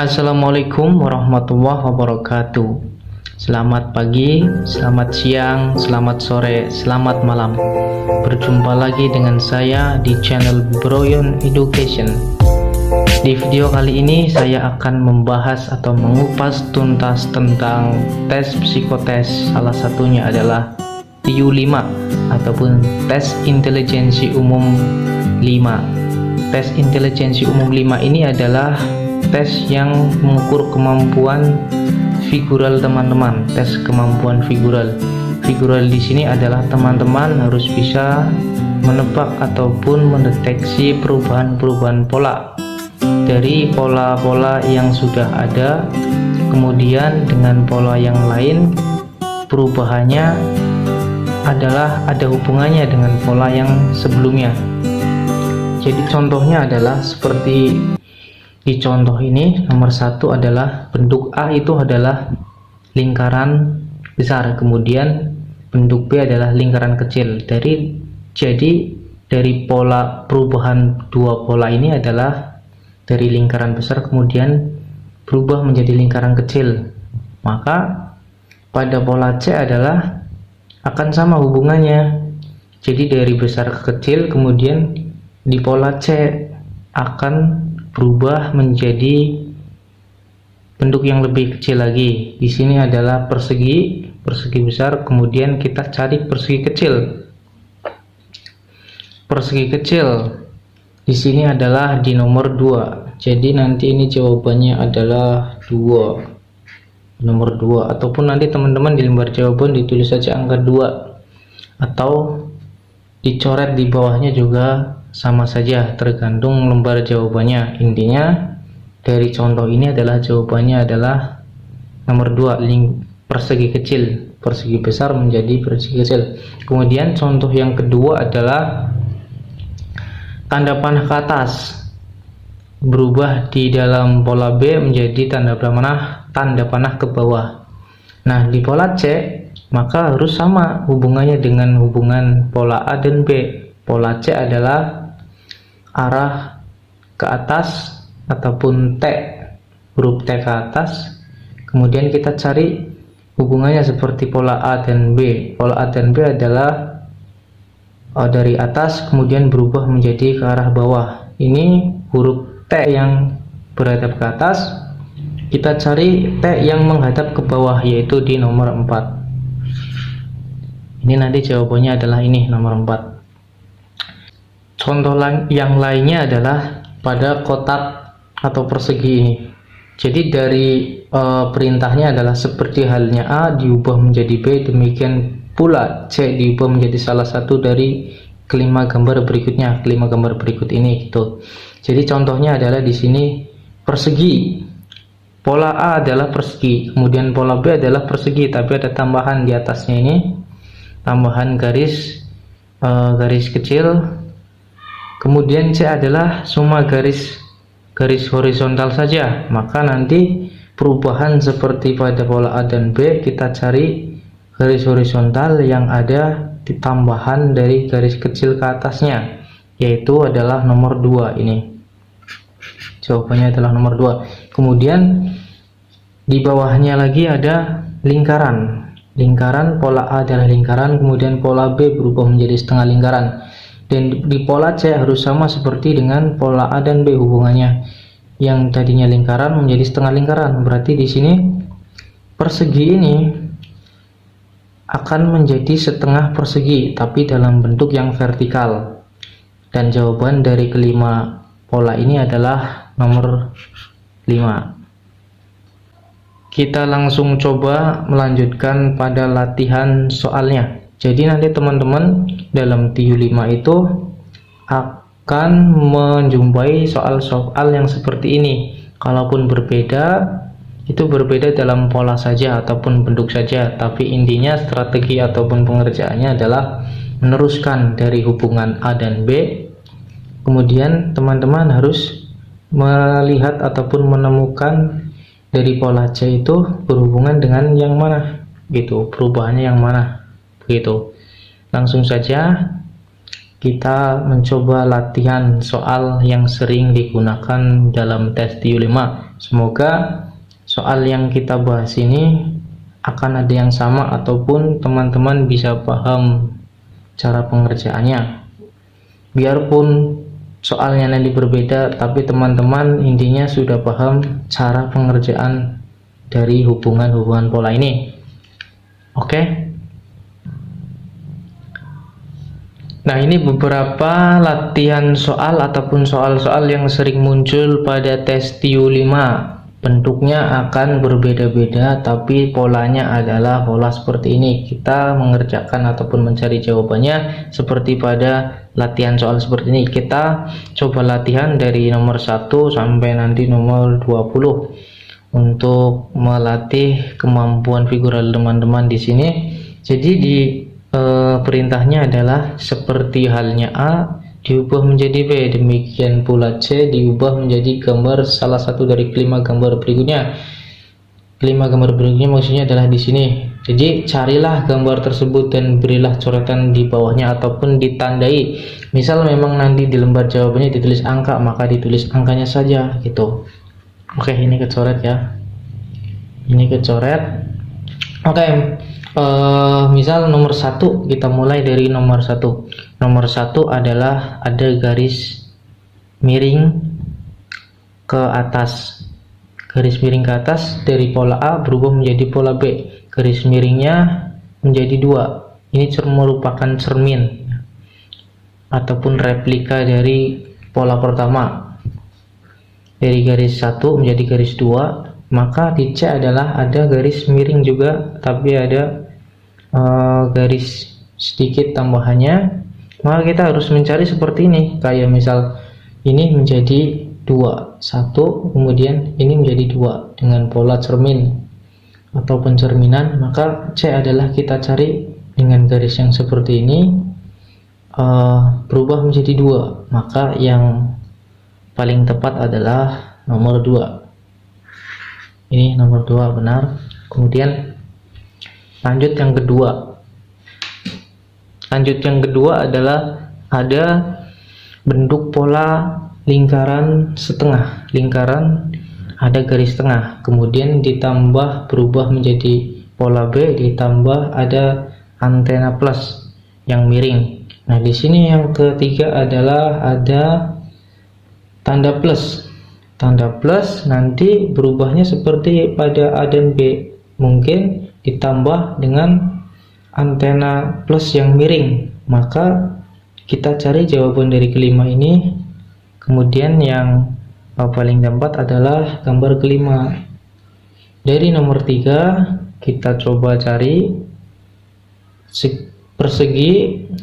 Assalamualaikum warahmatullahi wabarakatuh. Selamat pagi, selamat siang, selamat sore, selamat malam. Berjumpa lagi dengan saya di channel Broyon Education. Di video kali ini saya akan membahas atau mengupas tuntas tentang tes psikotes. Salah satunya adalah TIU 5 ataupun tes intelijensi umum 5. Tes intelijensi umum 5 ini adalah tes yang mengukur kemampuan figural teman-teman. Tes kemampuan figural. Figural di sini adalah teman-teman harus bisa menebak ataupun mendeteksi perubahan-perubahan pola dari pola-pola yang sudah ada, kemudian dengan pola yang lain perubahannya adalah ada hubungannya dengan pola yang sebelumnya. Jadi contohnya adalah seperti di contoh ini, nomor 1 adalah bentuk A itu adalah lingkaran besar, kemudian bentuk B adalah lingkaran kecil. Jadi dari pola perubahan dua pola ini adalah dari lingkaran besar kemudian berubah menjadi lingkaran kecil. Maka pada pola C adalah akan sama hubungannya. Jadi dari besar ke kecil, kemudian di pola C akan berubah menjadi bentuk yang lebih kecil lagi. Di sini adalah persegi besar, kemudian kita cari persegi kecil. Persegi kecil di sini adalah di nomor 2. Jadi nanti ini jawabannya adalah 2. Nomor 2, ataupun nanti teman-teman di lembar jawaban ditulis saja angka 2 atau dicoret di bawahnya juga sama saja, tergantung lembar jawabannya. Intinya dari contoh ini adalah jawabannya adalah nomor 2, persegi kecil. Persegi besar menjadi persegi kecil. Kemudian contoh yang kedua adalah tanda panah ke atas berubah di dalam pola B menjadi tanda panah ke bawah. Nah, di pola C maka harus sama hubungannya dengan hubungan pola A dan B. Pola C adalah arah ke atas ataupun T, huruf T ke atas. Kemudian kita cari hubungannya seperti pola A dan B. Pola A dan B adalah dari atas kemudian berubah menjadi ke arah bawah. Ini huruf T yang berhadap ke atas, kita cari T yang menghadap ke bawah, yaitu di nomor 4. Ini nanti jawabannya adalah ini, nomor 4. Contoh yang lainnya adalah pada kotak atau persegi ini. Jadi dari perintahnya adalah seperti halnya A diubah menjadi B, demikian pula C diubah menjadi salah satu dari kelima gambar berikutnya, kelima gambar berikut ini gitu. Jadi contohnya adalah di sini persegi. Pola A adalah persegi, kemudian pola B adalah persegi, tapi ada tambahan di atasnya ini, tambahan garis kecil. Kemudian C adalah cuma garis horizontal saja. Maka nanti perubahan seperti pada pola A dan B, kita cari garis horizontal yang ada di tambahan dari garis kecil ke atasnya, yaitu adalah nomor 2 ini. Jawabannya adalah nomor 2. Kemudian di bawahnya lagi ada lingkaran. Pola A adalah lingkaran, kemudian pola B berubah menjadi setengah lingkaran. Dan di pola C harus sama seperti dengan pola A dan B hubungannya. Yang tadinya lingkaran menjadi setengah lingkaran. Berarti di sini persegi ini akan menjadi setengah persegi, tapi dalam bentuk yang vertikal. Dan jawaban dari kelima pola ini adalah nomor 5. Kita langsung coba melanjutkan pada latihan soalnya. Jadi nanti teman-teman dalam TIU 5 itu akan menjumpai soal-soal yang seperti ini. Kalaupun berbeda, itu berbeda dalam pola saja ataupun bentuk saja, tapi intinya strategi ataupun pengerjaannya adalah meneruskan dari hubungan A dan B. Kemudian teman-teman harus melihat ataupun menemukan dari pola C itu berhubungan dengan yang mana gitu, perubahannya yang mana begitu. Langsung saja kita mencoba latihan soal yang sering digunakan dalam tes TIU 5. Semoga soal yang kita bahas ini akan ada yang sama ataupun teman-teman bisa paham cara pengerjaannya. Biarpun soalnya nanti berbeda, tapi teman-teman intinya sudah paham cara pengerjaan dari hubungan-hubungan pola ini. Oke. Nah, ini beberapa latihan soal ataupun soal-soal yang sering muncul pada tes TIU 5. Bentuknya akan berbeda-beda, tapi polanya adalah pola seperti ini. Kita mengerjakan ataupun mencari jawabannya seperti pada latihan soal seperti ini. Kita coba latihan dari nomor 1 sampai nanti nomor 20 untuk melatih kemampuan figural teman-teman di sini. Jadi di perintahnya adalah seperti halnya A diubah menjadi B, demikian pula C diubah menjadi gambar salah satu dari kelima gambar berikutnya. Kelima gambar berikutnya maksudnya adalah di sini. Jadi carilah gambar tersebut dan berilah coretan di bawahnya ataupun ditandai. Misal memang nanti di lembar jawabannya ditulis angka, maka ditulis angkanya saja gitu. Oke, ini kecoret ya. Ini kecoret. Oke. Misal nomor 1, kita mulai dari nomor 1. Nomor 1 adalah ada garis miring ke atas. Garis miring ke atas dari pola A berubah menjadi pola B. Garis miringnya menjadi 2. Ini merupakan cermin ataupun replika dari pola pertama. Dari garis 1 menjadi garis 2. Maka di C adalah ada garis miring juga, tapi ada garis sedikit tambahannya. Maka kita harus mencari seperti ini. Kayak misal ini menjadi 2, 1, kemudian ini menjadi 2 dengan pola cermin atau pencerminan. Maka C adalah kita cari dengan garis yang seperti ini, berubah menjadi 2. Maka yang paling tepat adalah nomor 2. Ini nomor 2 benar. Kemudian lanjut yang kedua. Lanjut yang kedua adalah ada bentuk pola lingkaran setengah. Lingkaran ada garis tengah, kemudian ditambah berubah menjadi pola B, ditambah ada antena plus yang miring. Nah, di sini yang ketiga adalah ada tanda plus. Tanda plus nanti berubahnya seperti pada A dan B, mungkin ditambah dengan antena plus yang miring. Maka kita cari jawaban dari kelima ini. Kemudian yang paling tepat adalah gambar kelima. Dari nomor 3 kita coba cari persegi,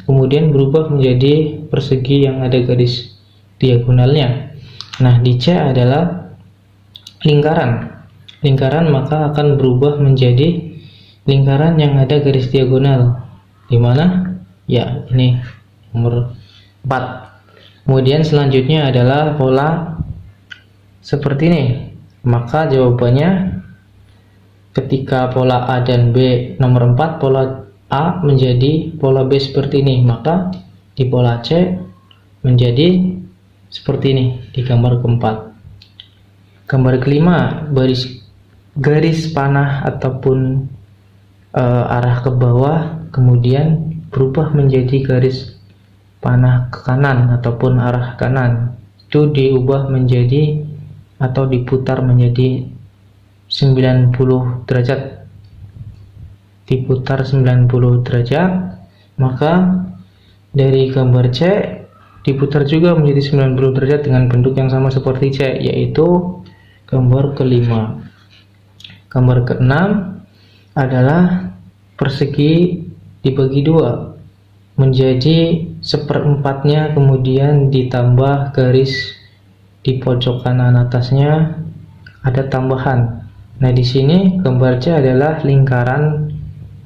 kemudian berubah menjadi persegi yang ada garis diagonalnya. Nah, di C adalah lingkaran. Lingkaran maka akan berubah menjadi lingkaran yang ada garis diagonal. Di mana? Ya, ini nomor 4. Kemudian selanjutnya adalah pola seperti ini. Maka jawabannya ketika pola A dan B nomor 4, pola A menjadi pola B seperti ini. Maka di pola C menjadi seperti ini di gambar keempat. Gambar kelima, garis panah ataupun arah ke bawah, kemudian berubah menjadi garis panah ke kanan ataupun arah kanan. Itu diubah menjadi atau diputar menjadi 90 derajat. Diputar 90 derajat, maka dari gambar C diputar juga menjadi 90 derajat dengan bentuk yang sama seperti C, yaitu gambar kelima. Gambar keenam adalah persegi dibagi 2 menjadi seperempatnya, kemudian ditambah garis di pojok kanan atasnya ada tambahan. Nah, di sini gambar C adalah lingkaran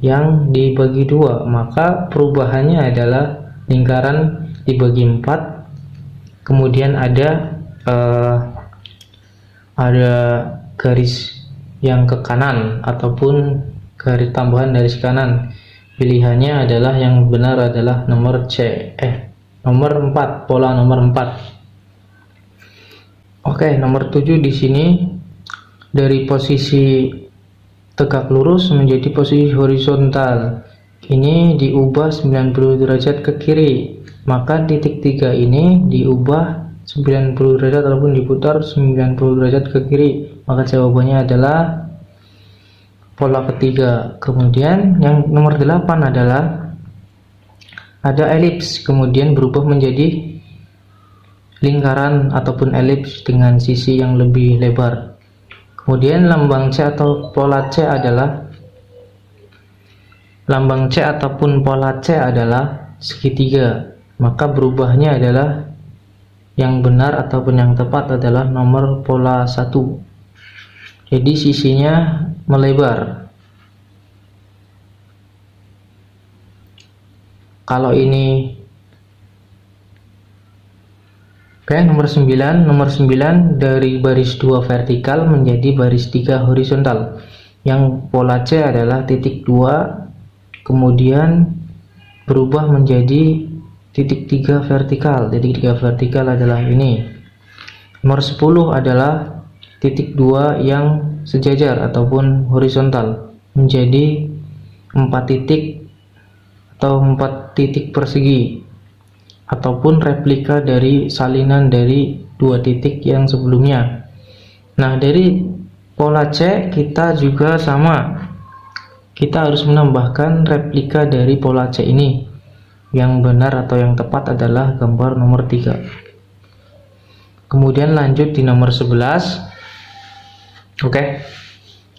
yang dibagi 2, maka perubahannya adalah lingkaran dibagi 4, kemudian ada garis yang ke kanan ataupun garis tambahan dari kanan. Pilihannya adalah yang benar adalah nomor C, nomor 4, pola nomor 4. Oke, nomor 7 di sini dari posisi tegak lurus menjadi posisi horizontal. Ini diubah 90 derajat ke kiri. Maka titik 3 ini diubah 90 derajat ataupun diputar 90 derajat ke kiri. Maka jawabannya adalah pola ketiga. Kemudian yang nomor 8 adalah ada elips, kemudian berubah menjadi lingkaran ataupun elips dengan sisi yang lebih lebar. Kemudian lambang C atau pola C adalah pola C adalah segitiga. Maka berubahnya adalah yang benar ataupun yang tepat adalah nomor pola 1. Jadi sisinya melebar. Kalau ini oke, nomor 9 dari baris 2 vertikal menjadi baris 3 horizontal. Yang pola C adalah titik 2 kemudian berubah menjadi titik 3 vertikal. Titik 3 vertikal adalah ini. Nomor 10 adalah titik 2 yang sejajar ataupun horizontal menjadi 4 titik atau 4 titik persegi ataupun replika dari salinan dari 2 titik yang sebelumnya. Nah, dari pola C kita juga sama. Kita harus menambahkan replika dari pola C ini. Yang benar atau yang tepat adalah gambar nomor 3. Kemudian lanjut di nomor 11. Oke,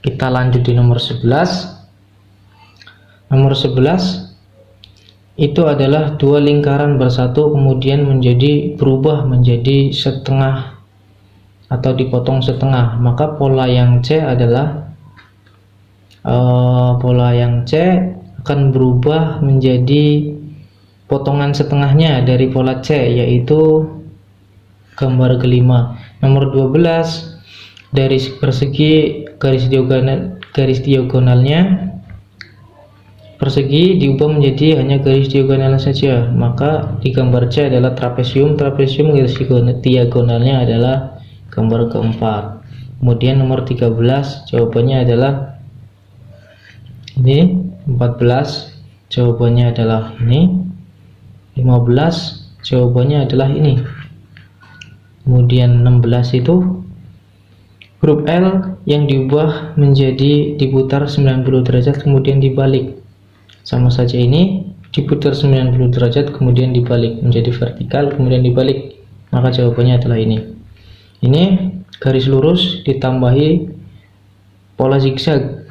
kita lanjut di nomor 11. Nomor 11 itu adalah 2 lingkaran bersatu kemudian berubah menjadi setengah atau dipotong setengah. Maka pola yang C adalah akan berubah menjadi potongan setengahnya dari pola C, yaitu gambar kelima. Nomor 12 dari persegi garis diagonalnya persegi diubah menjadi hanya garis diagonal saja. Maka di gambar C adalah trapesium garis diagonalnya adalah gambar keempat. Kemudian nomor 13 jawabannya adalah ini. 14 jawabannya adalah ini. 15 jawabannya adalah ini. Kemudian 16 itu huruf L yang diubah menjadi diputar 90 derajat kemudian dibalik. Sama saja ini diputar 90 derajat kemudian dibalik menjadi vertikal kemudian dibalik. Maka jawabannya adalah ini. Ini garis lurus ditambahi pola zigzag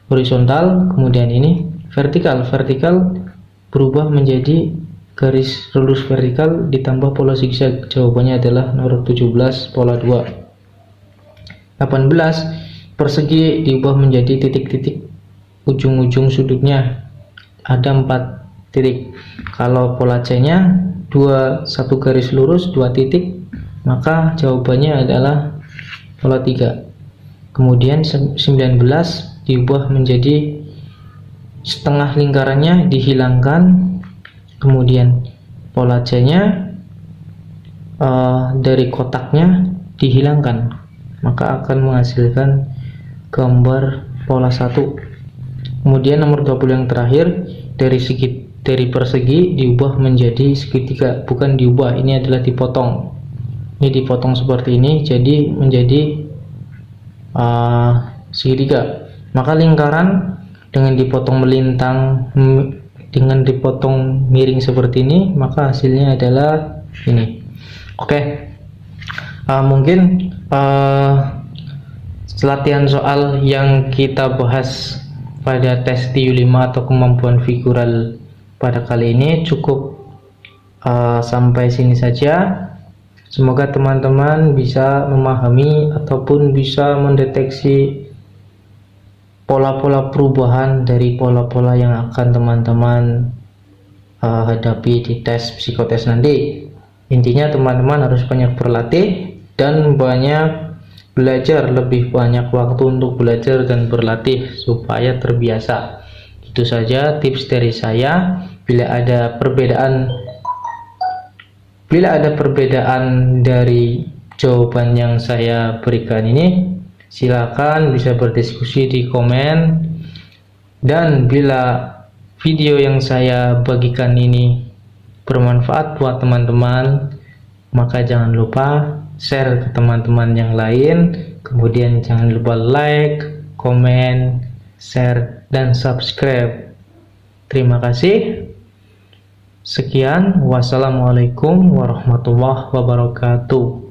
horizontal, kemudian ini vertikal berubah menjadi garis lurus vertikal ditambah pola zigzag. Jawabannya adalah nomor 17 pola 2. 18 persegi diubah menjadi titik-titik ujung-ujung sudutnya ada 4 titik. Kalau pola C nya 1 garis lurus 2 titik, maka jawabannya adalah pola 3. Kemudian 19 diubah menjadi setengah lingkarannya dihilangkan, kemudian pola C nya dari kotaknya dihilangkan, maka akan menghasilkan gambar pola 1. Kemudian nomor 20 yang terakhir dari persegi diubah menjadi segitiga, bukan diubah, ini adalah dipotong. Ini dipotong seperti ini jadi menjadi segitiga. Maka lingkaran dengan dipotong melintang dengan dipotong miring seperti ini, maka hasilnya adalah ini. Oke. Mungkin latihan soal yang kita bahas pada tes TU5 atau kemampuan figural pada kali ini cukup sampai sini saja. Semoga teman-teman bisa memahami ataupun bisa mendeteksi pola-pola perubahan dari pola-pola yang akan teman-teman hadapi di tes psikotes nanti. Intinya teman-teman harus banyak berlatih dan banyak belajar, lebih banyak waktu untuk belajar dan berlatih supaya terbiasa. Itu saja tips dari saya. Bila ada perbedaan Bila ada perbedaan dari jawaban yang saya berikan ini, silakan bisa berdiskusi di komen. Dan bila video yang saya bagikan ini bermanfaat buat teman-teman, maka jangan lupa share ke teman-teman yang lain. Kemudian jangan lupa like, komen, share, dan subscribe. Terima kasih. Sekian, wassalamualaikum warahmatullahi wabarakatuh.